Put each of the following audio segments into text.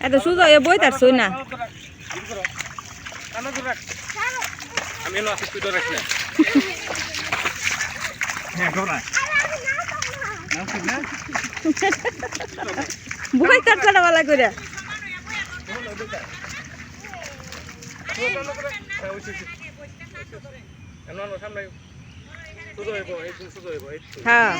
এত সুজা এ বই তার সই না আমি এলো আসি তুই তো রাখ না বই তার ছোটবেলা করে হ্যাঁ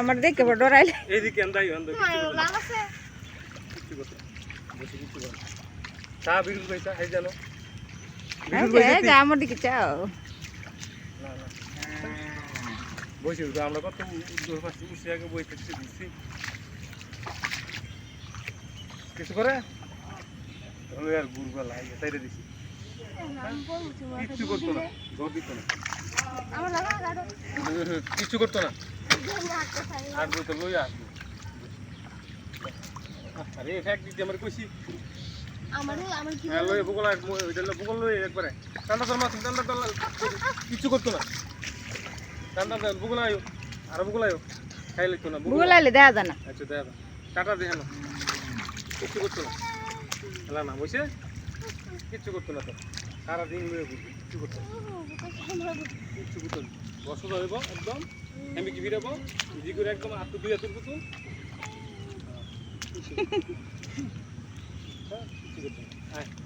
আমার দেখে ডরাইলে এইদিকে চা বিরুল পয়সা এই জানো আমার দিকে চাও বসে আমরা কত উঠছি আগে বই থাকছি দিচ্ছি কিছু করে আর গুড় লাগে তাইরে দিছি কিচ্ছু করতো না জোর দিত না কিচ্ছু করতো না আসবো তো লই আসবো আরে ফ্যাক্ট দিতে আমার কইছি হ্যাঁ লই বুগল বুগল লই একবারে টান্ডা তোর মাছ টান্ডা কিচ্ছু করতো না টান্ডা বুগল আয়ো আর বুগল আয়ো খাই লিখতো না বুগল আইলে দেখা যায় না আচ্ছা দেখা টাটা দেখে না কিচ্ছু করতো না হেলা না বসে কিচ্ছু করতো না তো সারাদিন লয়ে কিচ্ছু করতো না কিচ্ছু করতো না বসত হইব একদম আমি কি ফিরাবো ইজি করে একদম হাত দুই হাতের পুতুল কিছু করতো না